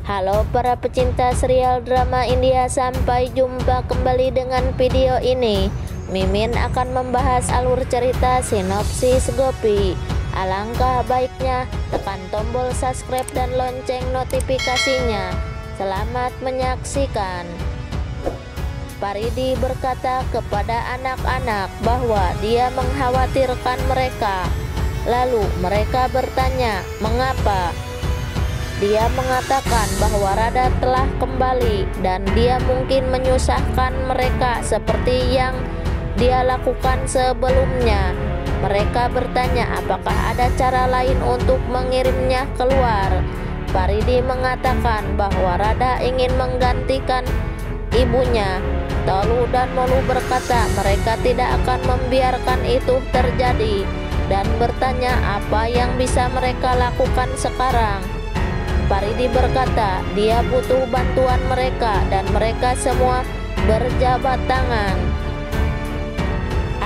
Halo para pecinta serial drama India, sampai jumpa kembali dengan video ini. Mimin akan membahas alur cerita sinopsis Gopi. Alangkah baiknya tekan tombol subscribe dan lonceng notifikasinya. Selamat menyaksikan. Paridi berkata kepada anak-anak bahwa dia mengkhawatirkan mereka. Lalu mereka bertanya, mengapa? Dia mengatakan bahwa Radha telah kembali dan dia mungkin menyusahkan mereka seperti yang dia lakukan sebelumnya. Mereka bertanya apakah ada cara lain untuk mengirimnya keluar. Paridi mengatakan bahwa Radha ingin menggantikan ibunya. Tolu dan Molu berkata mereka tidak akan membiarkan itu terjadi dan bertanya apa yang bisa mereka lakukan sekarang. Paridi berkata dia butuh bantuan mereka dan mereka semua berjabat tangan.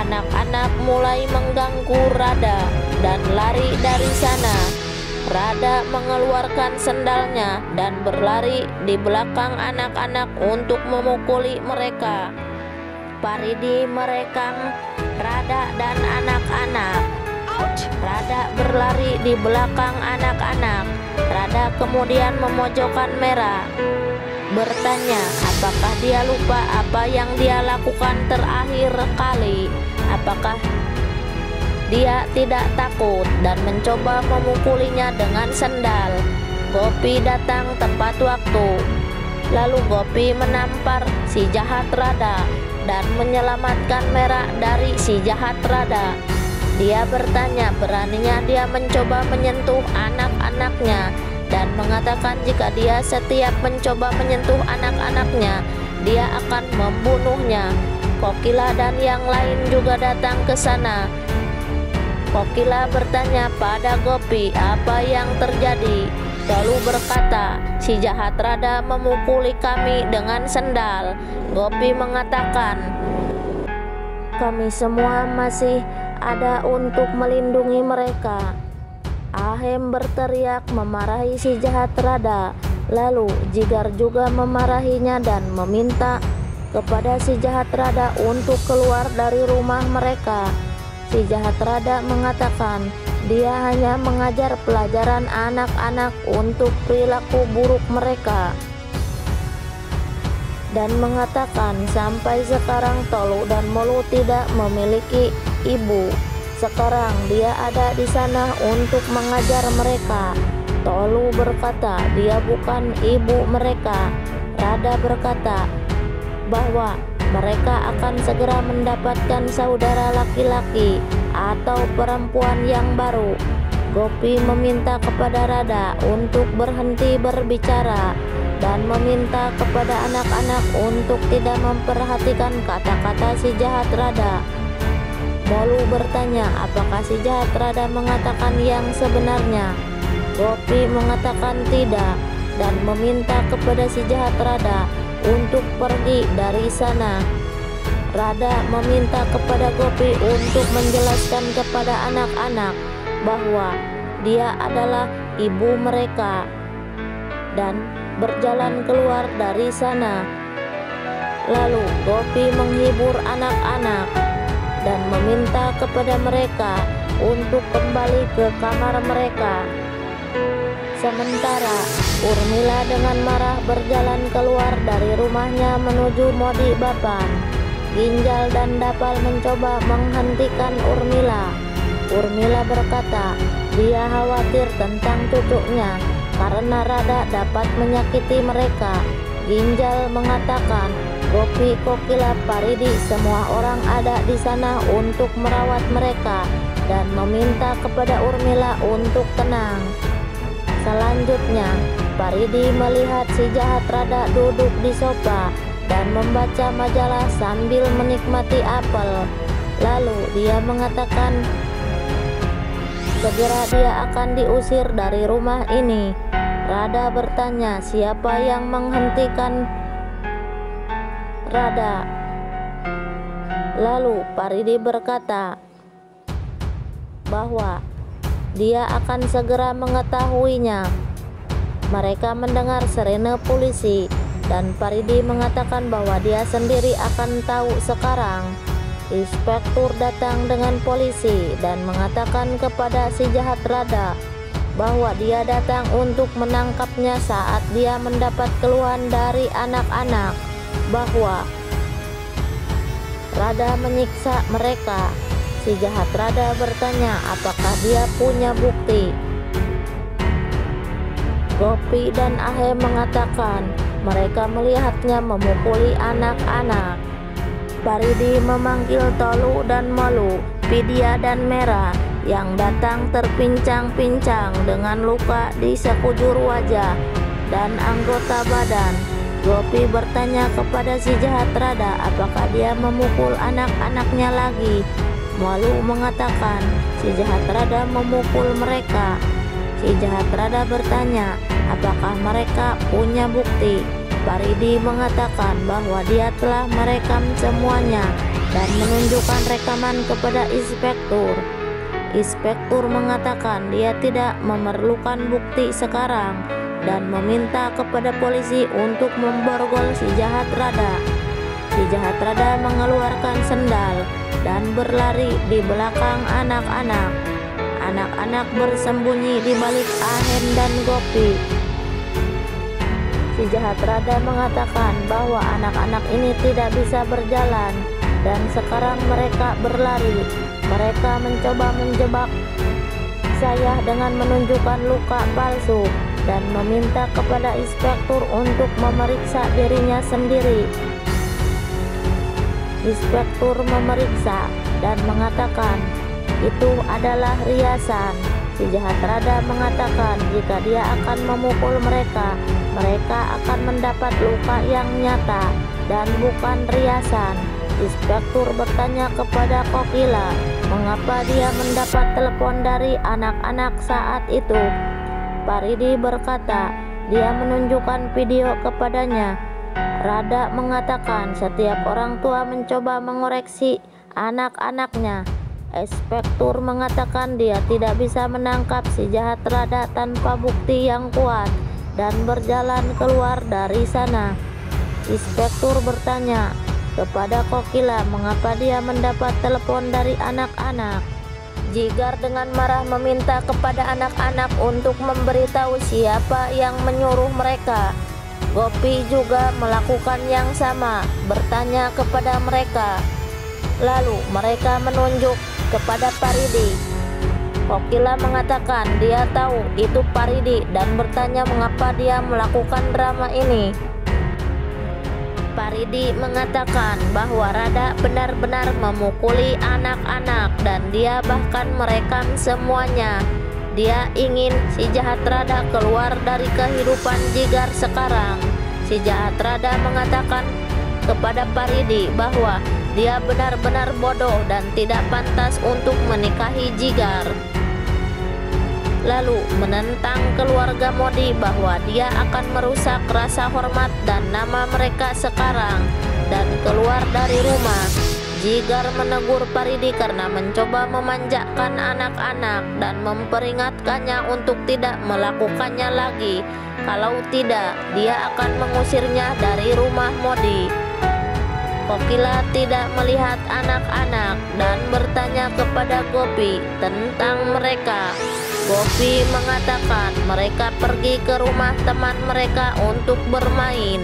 Anak-anak mulai mengganggu Radha dan lari dari sana. Radha mengeluarkan sendalnya dan berlari di belakang anak-anak untuk memukuli mereka. Paridi merekam Radha dan anak-anak. Radha berlari di belakang anak-anak. Radha kemudian memojokkan Merah, bertanya apakah dia lupa apa yang dia lakukan terakhir kali. Apakah dia tidak takut dan mencoba memukulinya dengan sendal. Gopi datang tepat waktu. Lalu Gopi menampar si jahat Radha dan menyelamatkan Merah dari si jahat Radha. Dia bertanya beraninya dia mencoba menyentuh anak-anaknya dan mengatakan jika dia setiap mencoba menyentuh anak-anaknya, dia akan membunuhnya. Kokila dan yang lain juga datang ke sana. Kokila bertanya pada Gopi apa yang terjadi. Tolu berkata, si jahat Radha memukuli kami dengan sendal. Gopi mengatakan, kami semua masih ada untuk melindungi mereka. Ahem berteriak memarahi si jahat Radha. Lalu Jigar juga memarahinya dan meminta kepada si jahat Radha untuk keluar dari rumah mereka. Si jahat Radha mengatakan dia hanya mengajar pelajaran anak-anak untuk perilaku buruk mereka dan mengatakan sampai sekarang Tolu dan Molu tidak memiliki ibu. Sekarang dia ada di sana untuk mengajar mereka. Tolu berkata dia bukan ibu mereka. Radha berkata bahwa mereka akan segera mendapatkan saudara laki-laki atau perempuan yang baru. Gopi meminta kepada Radha untuk berhenti berbicara dan meminta kepada anak-anak untuk tidak memperhatikan kata-kata si jahat Radha. Molu bertanya apakah si jahat Radha mengatakan yang sebenarnya. Gopi mengatakan tidak dan meminta kepada si jahat Radha untuk pergi dari sana. Radha meminta kepada Gopi untuk menjelaskan kepada anak-anak bahwa dia adalah ibu mereka dan berjalan keluar dari sana. Lalu Gopi menghibur anak-anak dan meminta kepada mereka untuk kembali ke kamar mereka. Sementara Urmila dengan marah berjalan keluar dari rumahnya menuju Modi Bapan. Ginjal dan Dapal mencoba menghentikan Urmila. Urmila berkata dia khawatir tentang cucunya karena Radha dapat menyakiti mereka. Ginjal mengatakan Gopi, Kokila, Paridi semua orang ada di sana untuk merawat mereka dan meminta kepada Urmila untuk tenang. Selanjutnya Paridi melihat si jahat Radha duduk di sofa dan membaca majalah sambil menikmati apel. Lalu dia mengatakan segera dia akan diusir dari rumah ini. Radha bertanya siapa yang menghentikan Radha. Lalu Paridi berkata bahwa dia akan segera mengetahuinya. Mereka mendengar sirene polisi dan Paridi mengatakan bahwa dia sendiri akan tahu sekarang. Inspektur datang dengan polisi dan mengatakan kepada si jahat rada bahwa dia datang untuk menangkapnya saat dia mendapat keluhan dari anak-anak bahwa Rada menyiksa mereka. Si jahat rada bertanya apakah dia punya bukti. Gopi dan Ahe mengatakan mereka melihatnya memukuli anak-anak. Paridi memanggil Tolu dan Molu, Pidia dan Merah yang datang terpincang-pincang dengan luka di sekujur wajah dan anggota badan. Gopi bertanya kepada si jahat rada apakah dia memukul anak-anaknya lagi. Molu mengatakan si jahat rada memukul mereka. Si jahat rada bertanya apakah mereka punya bukti. Paridi mengatakan bahwa dia telah merekam semuanya dan menunjukkan rekaman kepada inspektur. Inspektur mengatakan dia tidak memerlukan bukti sekarang dan meminta kepada polisi untuk memborgol si jahat rada. Si jahat rada mengeluarkan sendal dan berlari di belakang anak-anak. Anak-anak bersembunyi di balik Ahen dan Gopi. Si jahat rada mengatakan bahwa anak-anak ini tidak bisa berjalan dan sekarang mereka berlari. Mereka mencoba menjebak saya dengan menunjukkan luka palsu dan meminta kepada inspektur untuk memeriksa dirinya sendiri. Inspektur memeriksa dan mengatakan itu adalah riasan. Si jahat rada mengatakan jika dia akan memukul mereka, mereka akan mendapat luka yang nyata dan bukan riasan. Inspektur bertanya kepada Kokila mengapa dia mendapat telepon dari anak-anak saat itu. Paridi berkata dia menunjukkan video kepadanya. Rada mengatakan setiap orang tua mencoba mengoreksi anak-anaknya. Inspektur mengatakan dia tidak bisa menangkap si jahat rada tanpa bukti yang kuat dan berjalan keluar dari sana. Inspektur bertanya kepada Kokila mengapa dia mendapat telepon dari anak-anak. Jigar dengan marah meminta kepada anak-anak untuk memberitahu siapa yang menyuruh mereka. Gopi juga melakukan yang sama, bertanya kepada mereka. Lalu mereka menunjuk kepada Paridi. Kokila mengatakan dia tahu itu Paridi dan bertanya mengapa dia melakukan drama ini. Paridi mengatakan bahwa Rada benar-benar memukuli anak-anak dan dia bahkan merekam semuanya. Dia ingin si jahat Rada keluar dari kehidupan Jigar sekarang. Si jahat Rada mengatakan kepada Paridi bahwa dia benar-benar bodoh dan tidak pantas untuk menikahi Jigar. Lalu menentang keluarga Modi bahwa dia akan merusak rasa hormat dan nama mereka sekarang dan keluar dari rumah. Jigar menegur Paridi karena mencoba memanjakan anak-anak dan memperingatkannya untuk tidak melakukannya lagi. Kalau tidak, dia akan mengusirnya dari rumah Modi. Kokila tidak melihat anak-anak dan bertanya kepada Gopi tentang mereka. Gopi mengatakan mereka pergi ke rumah teman mereka untuk bermain.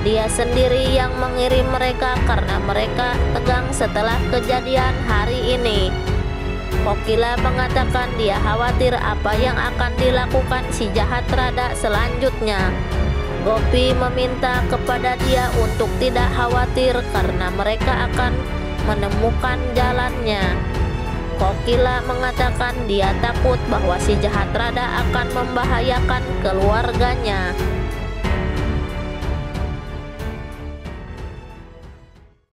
Dia sendiri yang mengirim mereka karena mereka tegang setelah kejadian hari ini. Kokila mengatakan dia khawatir apa yang akan dilakukan si jahat Rada selanjutnya. Gopi meminta kepada dia untuk tidak khawatir karena mereka akan menemukan jalannya. Kokila mengatakan dia takut bahwa si jahat Rada akan membahayakan keluarganya.